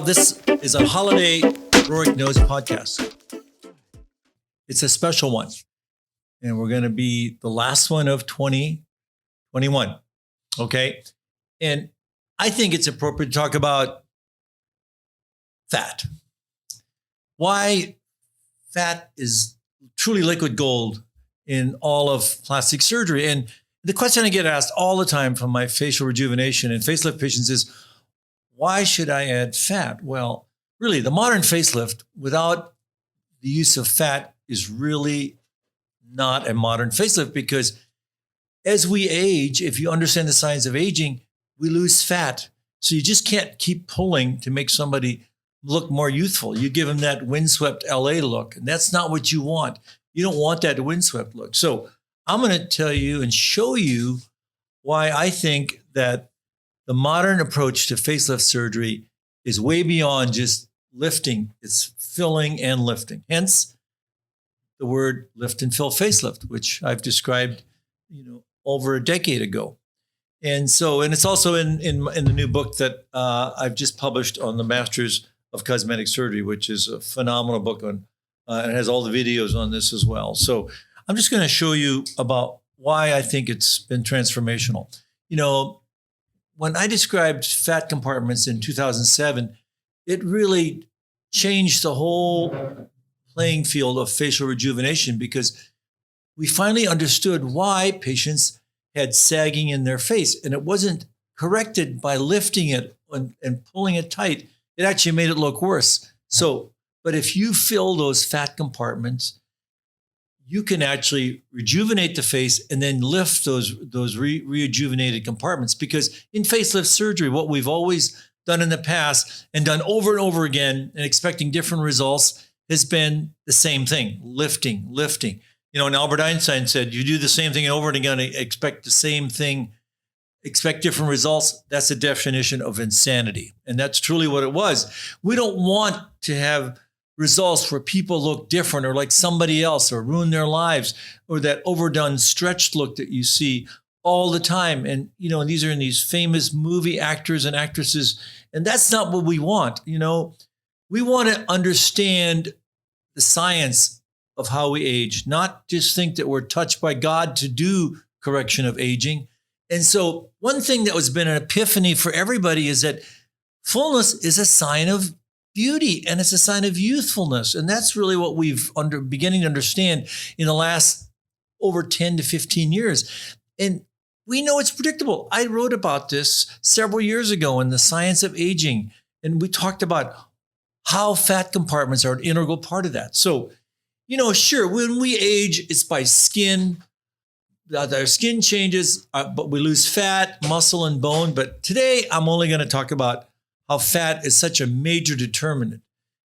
Well, this is a holiday Rohrich Knose podcast. It's a special one, and we're going to be the last one of 2021. Okay. And I think it's appropriate to talk about fat. Why fat is truly liquid gold in all of plastic surgery. And the question I get asked all the time from my facial rejuvenation and facelift patients is, why should I add fat? Well, really, the modern facelift without the use of fat is really not a modern facelift, because as we age, if you understand the science of aging, we lose fat. So you just can't keep pulling to make somebody look more youthful. You give them that windswept LA look, and that's not what you want. You don't want that windswept look. So I'm going to tell you and show you why I think that the modern approach to facelift surgery is way beyond just lifting. It's filling and lifting. Hence the word lift and fill facelift, which I've described, over a decade ago. And it's also in the new book that I've just published on the Masters of Cosmetic Surgery, which is a phenomenal book on, it has all the videos on this as well. So I'm just going to show you about why I think it's been transformational. When I described fat compartments in 2007, it really changed the whole playing field of facial rejuvenation, because we finally understood why patients had sagging in their face. And it wasn't corrected by lifting it and pulling it tight. It actually made it look worse. But if you fill those fat compartments, you can actually rejuvenate the face and then lift those rejuvenated compartments. Because in facelift surgery, what we've always done in the past and done over and over again and expecting different results has been the same thing, lifting. And Albert Einstein said, you do the same thing over and again, expect the same thing, expect different results. That's the definition of insanity. And that's truly what it was. We don't want to have results where people look different or like somebody else or ruin their lives, or that overdone stretched look that you see all the time. And, these are in these famous movie actors and actresses. And that's not what we want. We want to understand the science of how we age, not just think that we're touched by God to do correction of aging. And so one thing that has been an epiphany for everybody is that fullness is a sign of beauty, and it's a sign of youthfulness. And that's really what we've beginning to understand in the last over 10 to 15 years. And we know it's predictable. I wrote about this several years ago in The Science of Aging, and we talked about how fat compartments are an integral part of that. So, sure, when we age, it's by skin. Our skin changes, but we lose fat, muscle, and bone. But today, I'm only going to talk about how fat is such a major determinant.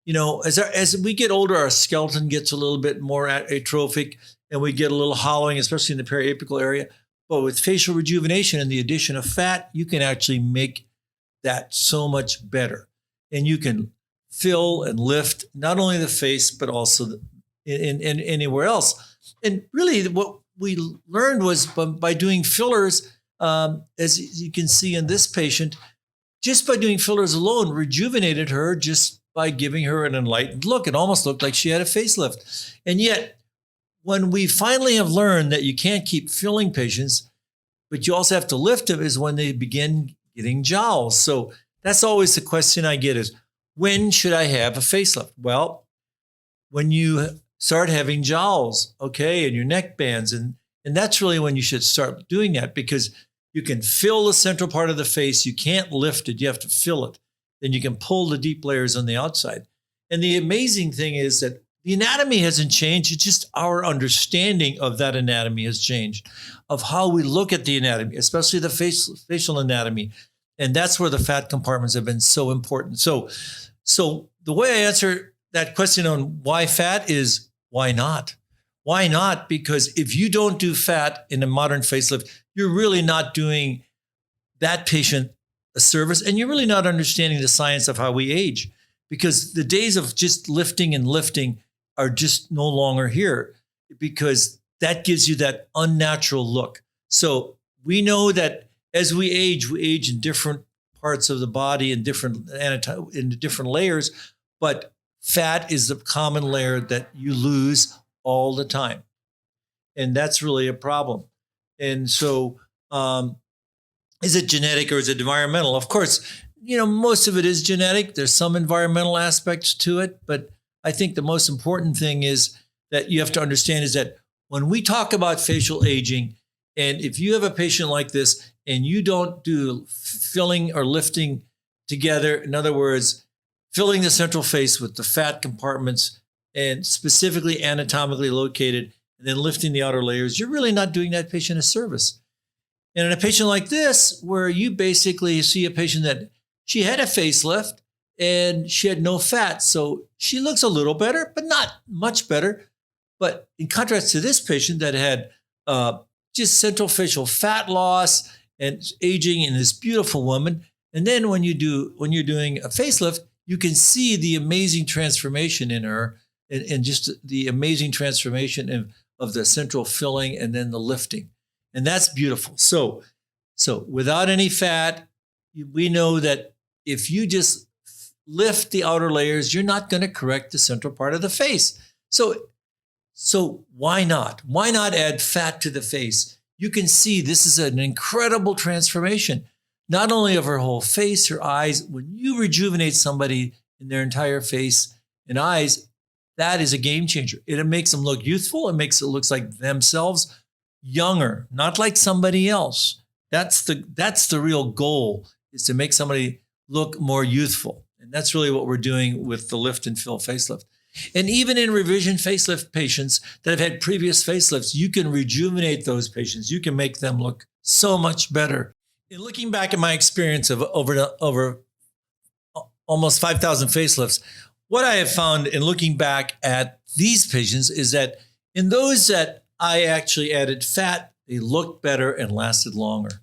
As we get older, our skeleton gets a little bit more atrophic, and we get a little hollowing, especially in the periapical area. But with facial rejuvenation and the addition of fat, you can actually make that so much better. And you can fill and lift not only the face, but also in anywhere else. And really what we learned was by doing fillers, as you can see in this patient, just by doing fillers alone, rejuvenated her just by giving her an enlightened look. It almost looked like she had a facelift. And yet, when we finally have learned that you can't keep filling patients, but you also have to lift them, is when they begin getting jowls. So that's always the question I get is, when should I have a facelift? Well, when you start having jowls, okay, and your neck bands. And that's really when you should start doing that, because you can fill the central part of the face. You can't lift it. You have to fill it. Then you can pull the deep layers on the outside. And the amazing thing is that the anatomy hasn't changed. It's just our understanding of that anatomy has changed, of how we look at the anatomy, especially the facial anatomy. And that's where the fat compartments have been so important. So the way I answer that question on why fat is, why not? Why not? Because if you don't do fat in a modern facelift, you're really not doing that patient a service, and you're really not understanding the science of how we age, because the days of just lifting and lifting are just no longer here, because that gives you that unnatural look. So we know that as we age in different parts of the body in different layers, but fat is the common layer that you lose all the time. And that's really a problem. And so, is it genetic or is it environmental? Of course, most of it is genetic. There's some environmental aspects to it, but I think the most important thing is that you have to understand is that when we talk about facial aging, and if you have a patient like this and you don't do filling or lifting together, in other words, filling the central face with the fat compartments and specifically anatomically located, and then lifting the outer layers, you're really not doing that patient a service. And in a patient like this, where you basically see a patient that she had a facelift and she had no fat, so she looks a little better, but not much better. But in contrast to this patient that had just central facial fat loss and aging in this beautiful woman, and then when you're doing a facelift, you can see the amazing transformation in her, and just the amazing transformation of the central filling and then the lifting. And that's beautiful. So without any fat, we know that if you just lift the outer layers, you're not going to correct the central part of the face. So why not? Why not add fat to the face? You can see this is an incredible transformation, not only of her whole face, her eyes. When you rejuvenate somebody in their entire face and eyes, that is a game changer. It makes them look youthful. It makes it look like themselves, younger, not like somebody else. That's the real goal, is to make somebody look more youthful. And that's really what we're doing with the Lift and Fill Facelift. And even in revision facelift patients that have had previous facelifts, you can rejuvenate those patients. You can make them look so much better. In looking back at my experience of over almost 5,000 facelifts, what I have found in looking back at these patients is that in those that I actually added fat, they looked better and lasted longer.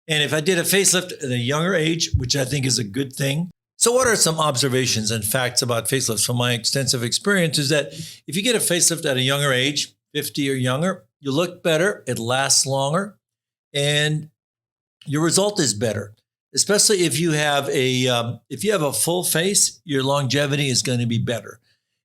And if I did a facelift at a younger age, which I think is a good thing. So what are some observations and facts about facelifts from my extensive experience is that if you get a facelift at a younger age, 50 or younger, you look better, it lasts longer, and your result is better. Especially if you have a full face, your longevity is going to be better.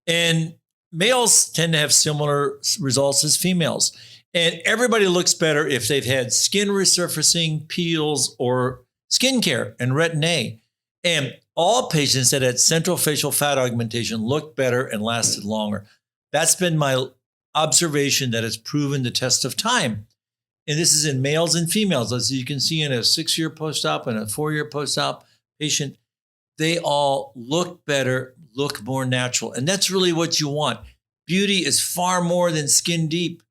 And males tend to have similar results as females. And everybody looks better if they've had skin resurfacing, peels, or skincare and Retin-A. And all patients that had central facial fat augmentation looked better and lasted longer. That's been my observation that has proven the test of time. And this is in males and females. As you can see in a 6-year post-op and a 4-year post-op patient, they all look better, look more natural. And that's really what you want. Beauty is far more than skin deep.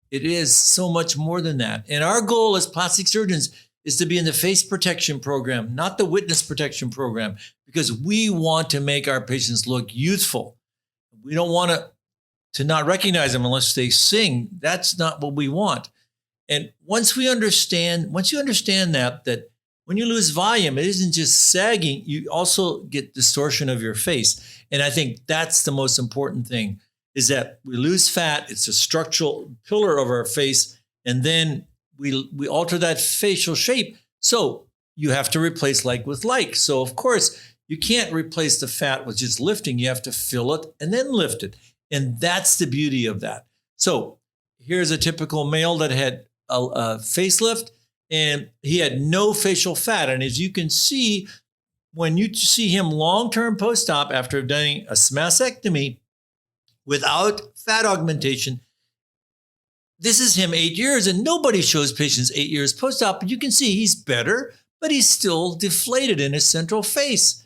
It is so much more than that. And our goal as plastic surgeons is to be in the face protection program, not the witness protection program, because we want to make our patients look youthful. We don't want to not recognize them unless they sing. That's not what we want. And once you understand that when you lose volume, it isn't just sagging, you also get distortion of your face. And I think that's the most important thing, is that we lose fat. It's a structural pillar of our face. And then we alter that facial shape. So you have to replace like with like. So of course, you can't replace the fat with just lifting. You have to fill it and then lift it. And that's the beauty of that. So here's a typical male that had a facelift, and he had no facial fat. And as you can see, when you see him long-term post-op after doing a mastectomy without fat augmentation, this is him 8 years, and nobody shows patients 8 years post-op, but you can see he's better, but he's still deflated in his central face.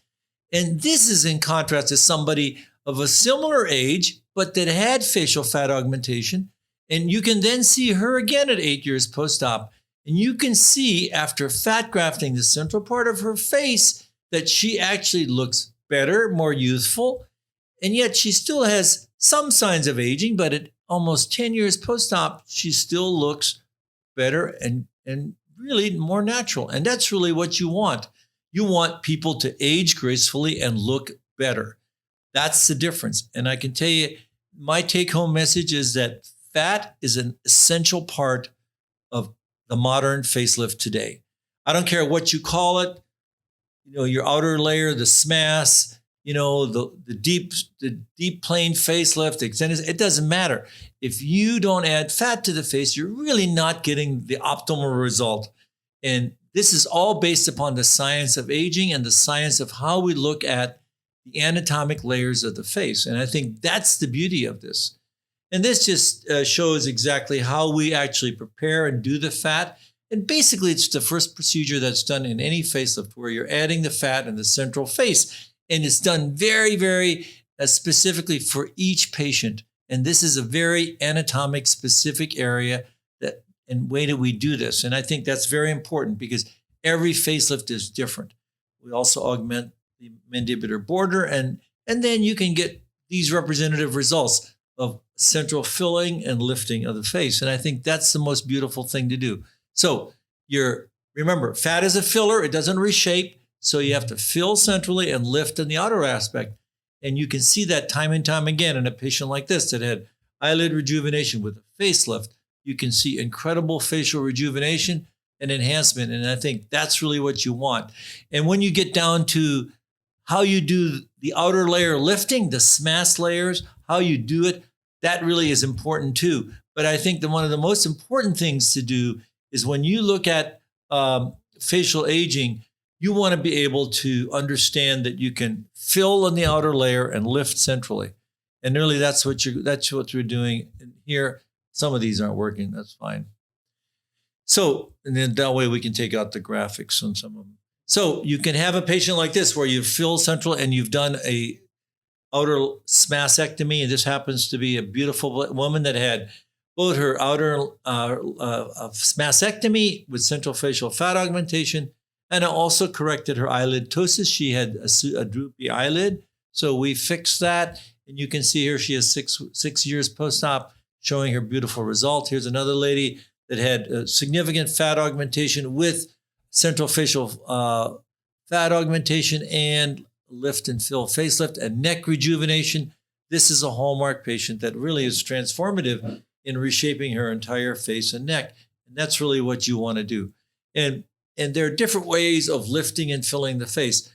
And this is in contrast to somebody of a similar age, but that had facial fat augmentation. And you can then see her again at 8 years post-op. And you can see after fat grafting the central part of her face that she actually looks better, more youthful. And yet she still has some signs of aging, but at almost 10 years post-op, she still looks better and really more natural. And that's really what you want. You want people to age gracefully and look better. That's the difference. And I can tell you, my take-home message is that fat is an essential part of the modern facelift today. I don't care what you call it. your outer layer, the SMAS, the deep plane facelift, extended, it doesn't matter. If you don't add fat to the face, you're really not getting the optimal result. And this is all based upon the science of aging and the science of how we look at the anatomic layers of the face. And I think that's the beauty of this. And this just shows exactly how we actually prepare and do the fat. And basically, it's the first procedure that's done in any facelift where you're adding the fat in the central face. And it's done very, very specifically for each patient. And this is a very anatomic specific area and way that we do this. And I think that's very important because every facelift is different. We also augment the mandibular border, and then you can get these representative results of central filling and lifting of the face. And I think that's the most beautiful thing to do. So remember, fat is a filler. It doesn't reshape. So you have to fill centrally and lift in the outer aspect. And you can see that time and time again in a patient like this that had eyelid rejuvenation with a facelift. You can see incredible facial rejuvenation and enhancement. And I think that's really what you want. And when you get down to how you do the outer layer lifting, the SMAS layers, how you do it, that really is important too. But I think that one of the most important things to do is when you look at facial aging, you want to be able to understand that you can fill in the outer layer and lift centrally. And really that's what you're doing here. Some of these aren't working. That's fine. So, and then that way we can take out the graphics on some of them. So you can have a patient like this where you fill central and you've done a outer SMASectomy. And this happens to be a beautiful woman that had both her outer SMASectomy with central facial fat augmentation, and it also corrected her eyelid ptosis. She had a droopy eyelid. So we fixed that. And you can see here she has six years post-op, showing her beautiful result. Here's another lady that had significant fat augmentation with central facial fat augmentation and lift and fill facelift and neck rejuvenation. This is a hallmark patient that really is transformative in reshaping her entire face and neck. And that's really what you want to do. And there are different ways of lifting and filling the face.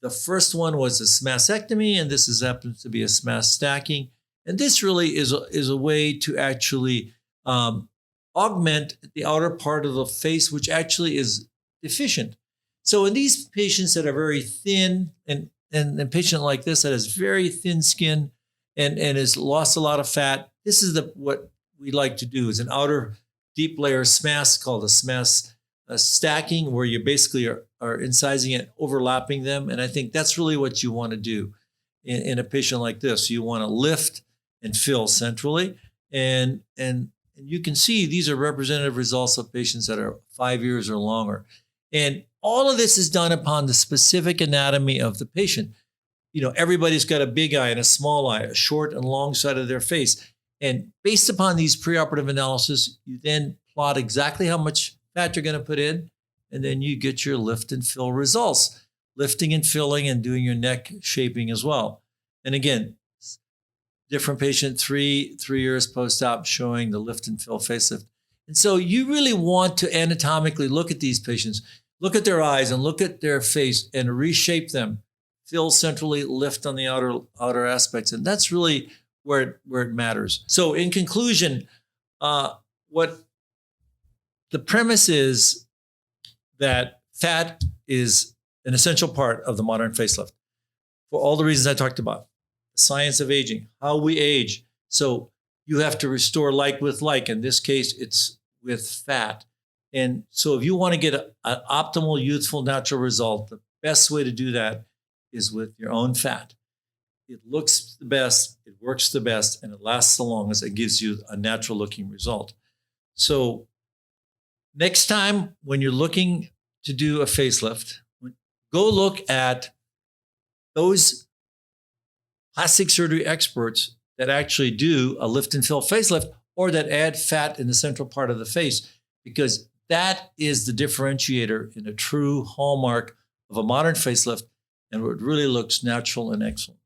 The first one was a SMASectomy, and this happens to be a SMAS stacking. And this really is a way to actually augment the outer part of the face, which actually is deficient. So in these patients that are very thin, and a patient like this that has very thin skin and has lost a lot of fat, this is what we like to do is an outer deep layer SMAS called a SMAS stacking, where you basically are incising it, overlapping them. And I think that's really what you want to do in a patient like this. You want to lift and fill centrally. And you can see these are representative results of patients that are 5 years or longer. And all of this is done upon the specific anatomy of the patient. Everybody's got a big eye and a small eye, a short and long side of their face. And based upon these preoperative analysis, you then plot exactly how much fat you're going to put in, and then you get your lift and fill results, lifting and filling and doing your neck shaping as well. And again, different patient, three years post-op, showing the lift and fill facelift. And so you really want to anatomically look at these patients, look at their eyes and look at their face and reshape them, fill centrally, lift on the outer aspects. And that's really where it matters. So in conclusion, what the premise is that fat is an essential part of the modern facelift for all the reasons I talked about. The science of aging, how we age. So you have to restore like with like. In this case, it's with fat. And so if you want to get an optimal, youthful, natural result, the best way to do that is with your own fat. It looks the best, it works the best, and it lasts the longest. It gives you a natural looking result. So next time when you're looking to do a facelift, go look at those plastic surgery experts that actually do a lift and fill facelift or that add fat in the central part of the face, because that is the differentiator in a true hallmark of a modern facelift, and it really looks natural and excellent.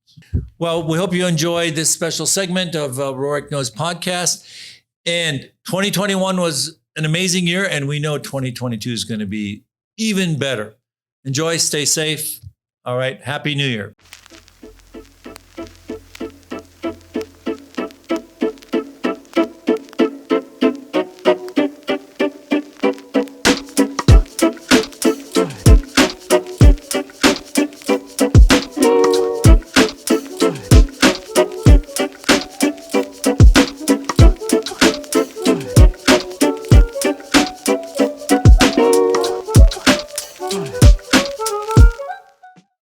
Well, we hope you enjoyed this special segment of Rohrich Knose podcast. And 2021 was an amazing year, and we know 2022 is going to be even better. Enjoy, stay safe. All right. Happy New Year.